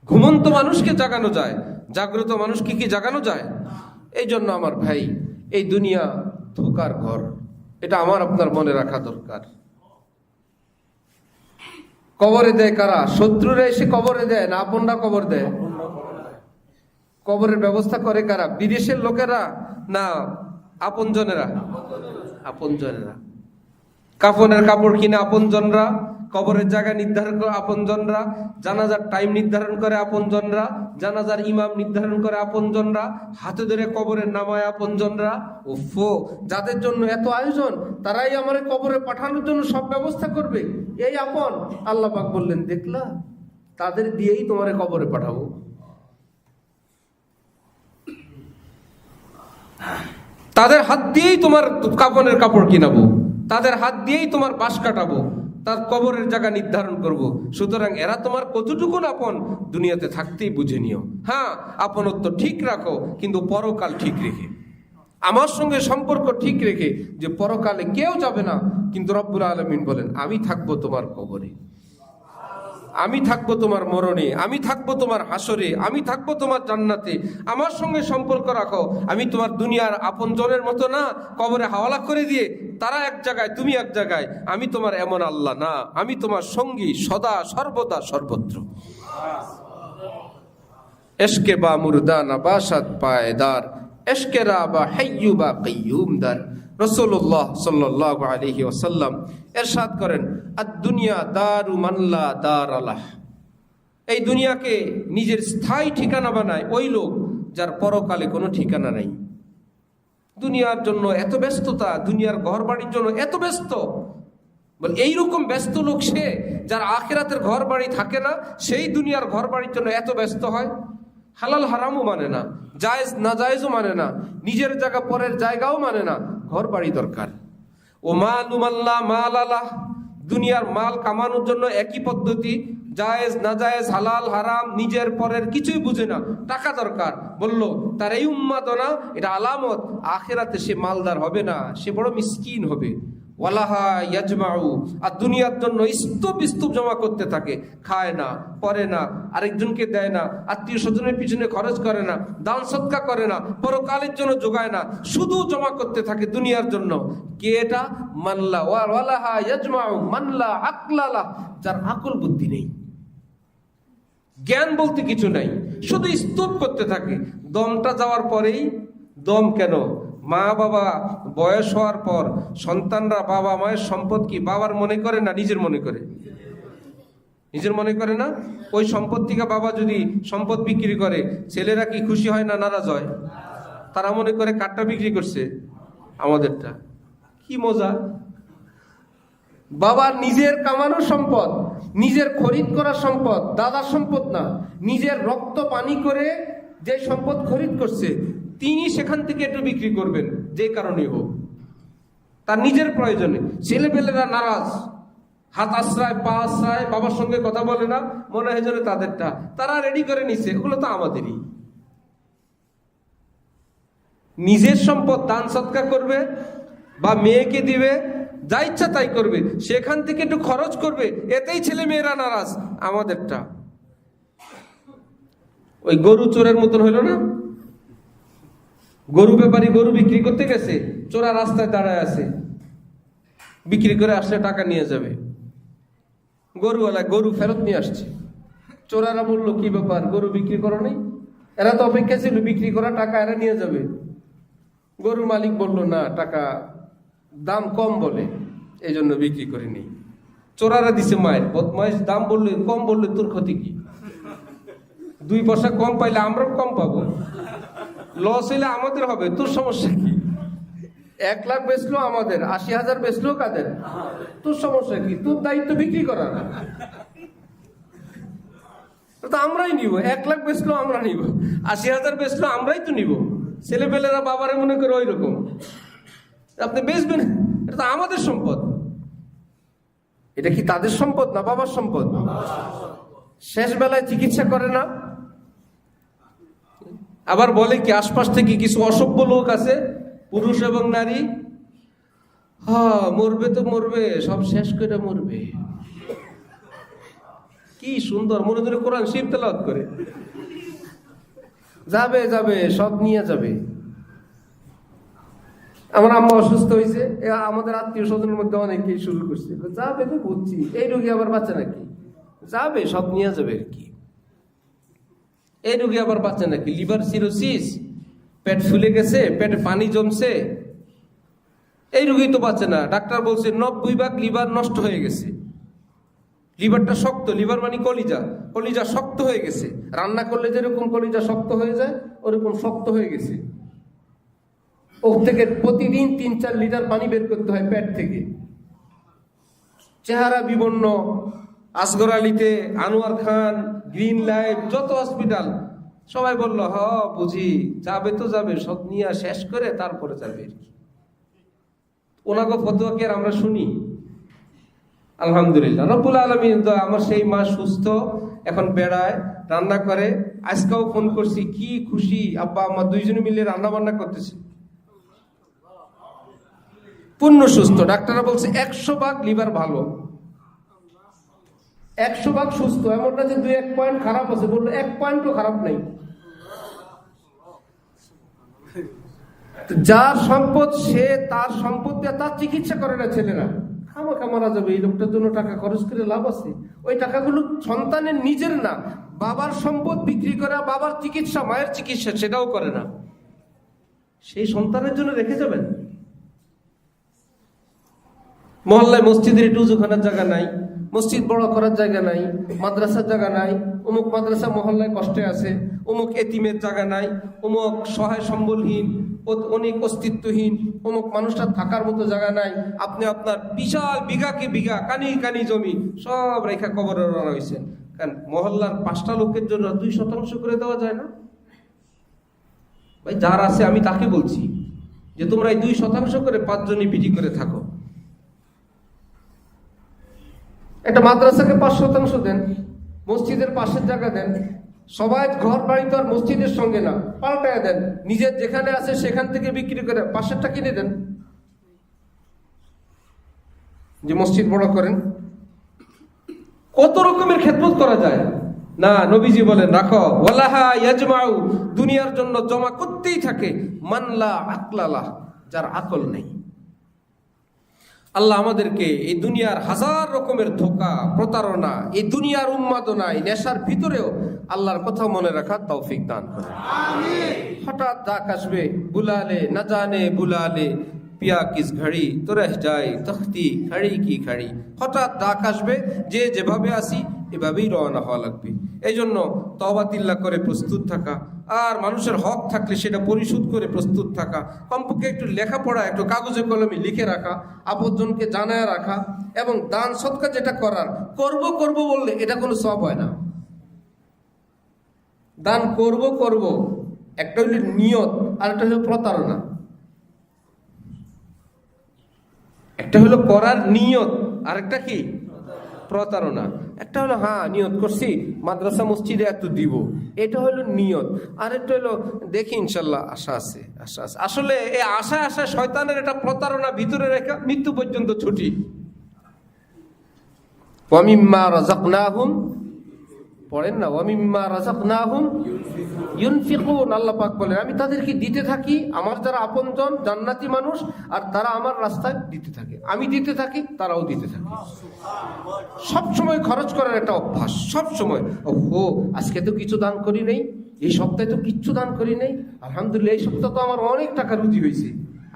A: ঘুমন্ত মানুষকে জাগানো যায়, জাগ্রত মানুষকে কি জাগানো যায়? এই জন্য আমার ভাই, এই দুনিয়া ধোকার ঘর, এটা আমার আপনার মনে রাখা দরকার। কবরে দেয় কারা? শত্রুরা এসে কবরে দেয় না আপনরা কবর দেয়? কবরের ব্যবস্থা করে কারা? বিদেশের লোকেরা না আপনজনেরা? আপনজনেরা। কাফনের কাপড় কিনে আপনজনরা, কবরের জায়গা নির্ধারণ করে আপনজনরা, জানাজার টাইম নির্ধারণ করে আপনজনরা, জানাজার ইমাম নির্ধারণ করে আপনজনরা, হাতে ধরে কবরের নামায় আপনজনরা। ওফো, যাদের জন্য এত আয়োজন, তারাই আমার কবরে পাঠানোর জন্য সব ব্যবস্থা করবে, এই আপন। আল্লাহ পাক বললেন দেখলা, তাদের দিয়েই তোমারে কবরে পাঠাবো। তাদের হাত দিয়েই তোমার কাফনের কাপড় কিনাবো, তাদের হাত দিয়েই তোমার বাঁশ কাটাবো, তার কবরের জায়গা নির্ধারণ করব। সুতরাং এরা তোমার কতটুকু আপন দুনিয়াতে থাকতেই বুঝে নিও। হ্যাঁ, আপনত্ব ঠিক রাখো, কিন্তু পরকাল ঠিক রেখে, আমার সঙ্গে সম্পর্ক ঠিক রেখে, যে পরকালে কেউ যাবে না, কিন্তু রব্বুল আলামিন বলেন আমি থাকবো তোমার কবরে, আমি থাকবো তোমার মরণে, আমি থাকবো তোমার হাসরে, আমি থাকবো তোমার জান্নাতে। আমার সঙ্গে সম্পর্ক রাখো। আমি তোমার দুনিয়ার আপনজনের মতো না, কবরে হাওয়ালা করে দিয়ে তারা এক জায়গায় তুমি এক জায়গায়। আমি তোমার এমন আল্লাহ না, আমি তোমার সঙ্গী সদা সর্বদা সর্বত্র। এশকে বা মুরদানা বাসাত পায়দার, এশকে রা বা হাইয়ু বা কাইয়ুমদার। রাসূলুল্লাহ সাল্লাল্লাহু আলাইহি ওয়াসাল্লাম ইরশাদ করেন, আদ-দুনিয়া দারু মান লা দার আলাহ। এই দুনিয়াকে নিজের স্থায়ী ঠিকানা বানায় ওই লোক যার পরকালে কোনো ঠিকানা নাই। দুনিয়ার জন্য এত ব্যস্ততা, দুনিয়ার ঘর বাড়ির জন্য এত ব্যস্ত, বলে এইরকম ব্যস্ত লোক সে, যার আখিরাতের ঘর বাড়ি থাকে না, সেই দুনিয়ার ঘর বাড়ির জন্য এত ব্যস্ত হয়। হালাল হারামও মানে না, জায়েজ না জায়েজও মানে না, নিজের জায়গা পরের জায়গাও মানে না, ঘর বাড়ি দরকার। ও মালুমাল্লাহ মাল আলাহ, দুনিয়ার মাল কামানোর জন্য একই পদ্ধতি, জায়েজ না জায়েজ হালাল হারাম নিজের পরের কিছুই বুঝে না, টাকা দরকার। বললো তার এই উন্মাদনা, এটা আলামত আখিরাতে সে মালদার হবে না, সে বড় মিসকিন হবে। ওয়ালাহা ইয়াজমাউ, আর দুনিয়ার জন্য স্তূপ স্তূপ জমা করতে থাকে, খায় না, পরে না, আরেকজনকে দেয় না, আত্মীয় স্বজনের পিছনে খরচ করে না, দান সৎকা করে না, পরকালের জন্য যোগায় না, শুধু জমা করতে থাকে দুনিয়ার জন্য। কে এটা? মানলা ওয়ালাহা ইয়াজমাউ মানলা আকলালা, যার আকল বুদ্ধি নেই, জ্ঞান বলতে কিছু নাই, শুধু স্তূপ করতে থাকে। দমটা যাওয়ার পরেই, দম কেন? মা বাবা বয়স হওয়ার পর সন্তানরা বাবা মায়ের সম্পদ কি বাবার মনে করে না নিজের মনে করে? নিজের মনে করে না? ওই সম্পদ থেকে বাবা যদি সম্পদ বিক্রি করে, ছেলেরা কি খুশি হয় না নারাজ হয়? তারা মনে করে কারটা বিক্রি করছে, আমাদেরটা। কি মজা! বাবার নিজের কামানো সম্পদ, নিজের খরিদ করা সম্পদ, দাদার সম্পদ না, নিজের রক্ত পানি করে যে সম্পদ খরিদ করছে, তিনি সেখান থেকে একটু বিক্রি করবেন, যে কারণেই হোক, তার নিজের প্রয়োজনে। ছেলেপেলেরা নারাজ, হাত আশ্রয় পা আশ্রয়, বাবার সঙ্গে কথা বলে না, মনে হয় যেন তাদেরটা, তারা রেডি করে নিছে, ওগুলো তো আমাদেরই। নিজের সম্পদ দান সৎকা করবে বা মেয়েকে দিবে, যা ইচ্ছা তাই করবে, সেখান থেকে একটু খরচ করবে, এতেই ছেলে মেয়েরা নারাজ, আমাদেরটা। ওই গরু চোরের মতন হইল না? গরু ব্যাপারী গরু বিক্রি করতে গেছে, চোরা রাস্তায় দাঁড়ায় আছে, বিক্রি করে আসলে টাকা নিয়ে যাবে। গরুওয়ালা গরু ফেরত নিয়ে আসছে। চোরারা বললো কি ব্যাপার, গরু বিক্রি করো নেই? এরা তো অপেক্ষা ছিল বিক্রি করা, টাকা এরা নিয়ে যাবে। গরুর মালিক বলল না, টাকা দাম কম বলে, এই জন্য বিক্রি করিনি। চোরারা দিছে মায়ের, বদমাইশ, দাম বললে কম বললে তোর ক্ষতি কি? 2 পয়সা কম পাইলে আমরাও কম পাবো, লস হইলে আমাদের হবে, তোর সমস্যা কি? 1 লাখ বেচলো আমাদের, 80,000 বেচলো কাদের? তোর সমস্যা কি? তোর দায়িত্ব বিক্রি করা না, তো আমরাই নিব। 1 লাখ বেচলো আমরা নিব, 80,000 বেচলো আমরাই তো নিব। ছেলেপেলেরা বাবারে মনে করে ওই রকম, আপনি বেচবেন, এটা তো আমাদের সম্পদ। এটা কি তাদের সম্পদ না বাবার সম্পদ? শেষ বেলায় চিকিৎসা করে না, আবার বলে কি আশপাশ থেকে কিছু অসভ্য লোক আছে, পুরুষ এবং নারী, মরবে তো মরবে, সব শেষ করে মরবে। কি সুন্দর মনে ধরে কোরআন শরীফ তেলাওয়াত করে, যাবে যাবে সব নিয়ে যাবে। আমার আম্মা অসুস্থ হয়েছে, আমাদের আত্মীয় স্বজনের মধ্যে অনেকেই শুরু করছে, যাবে তো বুঝছি, এই রোগী আবার বাচ্চা নাকি, যাবে সব নিয়ে যাবে আর কি। এই রোগী আবার বাচ্চা নাকি, লিভার সিরোসিস, পেট ফুলে গেছে, পেটে পানি জমছে, এই রোগী তো বাঁচে না। ডাক্তার বলছে 90% লিভার নষ্ট হয়ে গেছে, লিভারটা শক্ত, লিভার মানে কলিজা, কলিজা শক্ত হয়ে গেছে, রান্না করলে যেরকম কলিজা শক্ত হয়ে যায় ওরকম শক্ত হয়ে গেছে। ওর থেকে প্রতিদিন 3-4 লিটার পানি বের করতে হয় পেট থেকে। চেহারা বিবর্ণ, আসগর আলীতে, আনোয়ার খান, গ্রিন লাইফ, যত হসপিটাল, সবাই বলল বুঝি, যাবে তো যাবে, সব নিয়ে শেষ করে তারপরে যাবে। ওনাকে ফতোয়া কি আর আমরা শুনি? আলহামদুলিল্লাহ রব্বুল আলামিন, আমার সেই মা সুস্থ, এখন বেড়ায়, রান্না করে। আজকেও ফোন করছি, কি খুশি, আব্বা আম্মা দুইজনে মিলে রান্না বান্না করতেছে, পূর্ণ সুস্থ। ডাক্তাররা বলছে 100% লিভার ভালো, 100% সুস্থ, এমন না যে 2-1 পয়েন্ট খারাপ আছে, বললো 1 পয়েন্টও খারাপ নাই। যার সম্পদ সে তার সম্পদ দিয়ে তার চিকিৎসা করে না ছেলেরা, খামাখা মারা যাবে, এই লোকটার জন্য টাকা খরচ করে লাভ আছে? ওই টাকাগুলো সন্তানের নিজের না, বাবার সম্পদ বিক্রি করা, বাবার চিকিৎসা, মায়ের চিকিৎসা সেটাও করে না, সেই সন্তানের জন্য রেখে যাবেন। মহল্লায় মসজিদের একটু উজুখানার জায়গা নাই, মসজিদ বড় করার জায়গা নাই, মাদ্রাসার জায়গা নাই, অমুক মাদ্রাসা মহল্লায় কষ্টে আছে, অমুক এতিমের জায়গা নাই, অমুক সহায় সম্বলহীন, অনেক অস্তিত্বহীন, অমুক মানুষটার থাকার মতো জায়গা নাই। আপনি আপনার বিশাল বিঘাকে বিঘা, কানি কানি জমি সব রেখা কবরে রাখা হয়েছে। কারণ মহল্লার 5টা লোকের জন্য 2% করে দেওয়া যায় না? ভাই যার আছে আমি তাকে বলছি যে তোমরা এই 2% করে 5 জনই পিটি করে থাকো। একটা মাদ্রাসাকে 5% দেন, মসজিদের পাশের জায়গা দেন। সবাই ঘর বাড়ি তো আর মসজিদের সঙ্গে না, পাল্টায় দেন। নিজের যেখানে আছে সেখান থেকে বিক্রি করে পাশেরটা কিনে দেন, যে মসজিদ বড় করেন। কত রকমের খেদমত করা যায় না? নবীজি বলেন রাখো, ওয়ালাহা ইয়াজমাউ, দুনিয়ার জন্য জমা করতেই থাকে, মানলা আকলালা, যার আকল নেই। আল্লাহ আমাদেরকে এই দুনিয়ার হাজার রকমের ধোঁকা, প্রতারণা, এই দুনিয়ার উন্মাদনায়, নেশার ভিতরেও আল্লাহর কথা মনে রাখার তৌফিক দান করে। হঠাৎ ডাক আসবে, বুলালে না জানে বুলালে পিয়া কিস ঘড়ি তো রহ যায় তখতি খাড়ি কি খাড়ি। হঠাৎ ডাক আসবে, যে যেভাবে আসি এভাবেই রওনা হওয়া লাগবে। এই জন্য তওবাতিল্লাহ করে প্রস্তুত থাকা, আর মানুষের হক থাকলে সেটা পরিশোধ করে প্রস্তুত থাকা, কমপক্ষে একটু লেখাপড়া, একটু কাগজে কলমে লিখে রাখা, আপনজনকে জানায় রাখা, এবং দান সদকা যেটা করার করব বললে এটা কোনো সওয়াব হয় না। দান করব একটা হলো নিয়ত, আর একটা হলো প্রতারণা। একটা হলো করার নিয়ত, আর একটা কি প্রতারণা। একটা হলো হ্যাঁ নিয়ত করছি মাদ্রাসা মসজিদে এত দিব, এটা হলো নিয়ত। আর একটা হলো দেখি ইনশাল্লাহ আশা আছে। আসলে এই আশা শয়তানের এটা প্রতারণা ভিতরে রেখা মৃত্যু পর্যন্ত ছুটি। ওয়ামিম্মা রাযাকনাহুম, পড়েন না, ওয়ামিম্মা রাযাকনাহুম ইউনফিকুন। আল্লাহ পাক বলেন আমি তাদেরকে দিতে থাকি, আমার যারা আপনজন জান্নাতি মানুষ, আর তারা আমার রাস্তায় দিতে থাকে, আমি দিতে থাকি, তারাও দিতে থাকে। সব সময় খরচ করার একটা অভ্যাস, সব সময় ও আজকে তো কিছু দান করি নেই, এই সপ্তাহে তো কিচ্ছু দান করি নেই, আলহামদুলিল্লাহ এই সপ্তাহে তো আমার অনেক টাকা রুজি হয়েছে,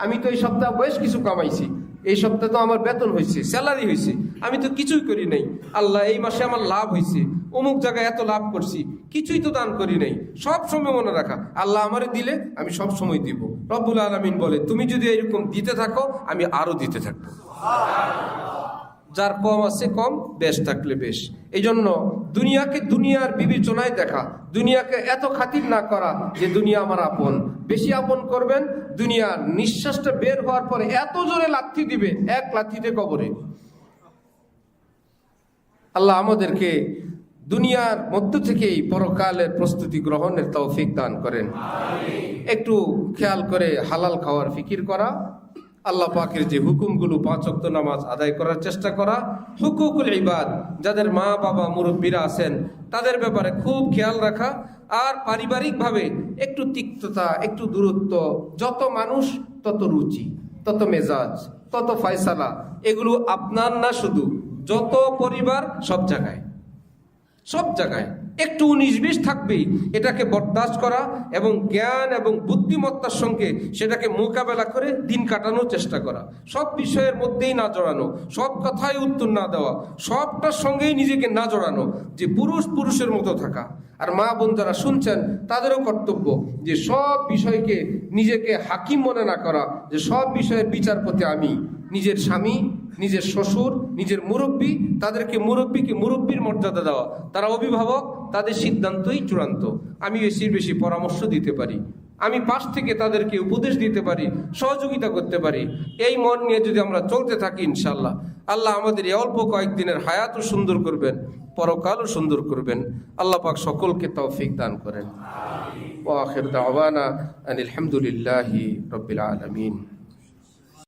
A: আমি তো এই সপ্তাহে বেশ কিছু কামাইছি, এই সপ্তাহে তো আমার বেতন হয়েছে, স্যালারি হয়েছে, আমি তো কিছুই করি নাই, আল্লাহ এই মাসে আমার লাভ হয়েছে, অমুক জায়গায় এত লাভ করছি, কিছুই তো দান করি নাই। সব সময় মনে রাখা আল্লাহ আমারে দিলে আমি সব সময় দিব। রব্বুল আলামিন বলে তুমি যদি এরকম দিতে থাকো আমি আরো দিতে থাকবো। যার কম আছে কম, বেশ থাকলে বেশ। এই জন্য দুনিয়াকে দুনিয়ার বিবেচনায় দেখা, দুনিয়াকে এত খাতির না করা যে দুনিয়া আমার আপন। বেশি আপন করবেন, দুনিয়ার নিঃশ্বাসটা বের হওয়ার পরে এত জোরে লাথি দিবে, এক লাথিতে কবরে। আল্লাহ আমাদেরকে দুনিয়ার মধ্য থেকেই পরকালের প্রস্তুতি গ্রহণের তৌফিক দান করেন। একটু খেয়াল করে হালাল খাওয়ার ফিকির করা, আল্লাহ পাকের যে হুকুমগুলো 5 ওয়াক্ত নামাজ আদায় করার চেষ্টা করা, হুকুকুল ইবাদ, যাদের মা বাবা মুরব্বীরা আছেন তাদের ব্যাপারে খুব খেয়াল রাখা, আর পারিবারিকভাবে একটু তিক্ততা, একটু দূরত্ব। যত মানুষ তত রুচি, তত মেজাজ, তত ফয়সালা, এগুলো আপনার না, শুধু যত পরিবার সব জায়গায় একটু 19-20 থাকবেই। এটাকে বরদাস্ত করা এবং জ্ঞান এবং বুদ্ধিমত্তার সঙ্গে সেটাকে মোকাবেলা করে দিন কাটানোর চেষ্টা করা। সব বিষয়ের মধ্যেই না জড়ানো, সব কথায় উত্তর না দেওয়া, সবটার সঙ্গেই নিজেকে না জড়ানো, যে পুরুষের মতো থাকা। আর মা বোন যারা শুনছেন তাদেরও কর্তব্য যে সব বিষয়কে নিজেকে হাকিম মনে না করা, যে সব বিষয়ের বিচারপতি আমি। নিজের স্বামী, নিজের শ্বশুর, নিজের মুরব্বী, তাদেরকে মুরব্বীর মর্যাদা দেওয়া। তারা অভিভাবক, তাদের সিদ্ধান্তই চূড়ান্ত। আমি বেশি পরামর্শ দিতে পারি, আমি পাশ থেকে তাদেরকে উপদেশ দিতে পারি, সহযোগিতা করতে পারি। এই মন নিয়ে যদি আমরা চলতে থাকি, ইনশাআল্লাহ আল্লাহ আমাদের এই অল্প কয়েকদিনের হায়াতও সুন্দর করবেন, পরকালও সুন্দর করবেন। আল্লাহ পাক সকলকে তৌফিক দান করেন। ওয়া আখির দাওয়ানা আনিল হামদুলিল্লাহি রাব্বিল আলামিন।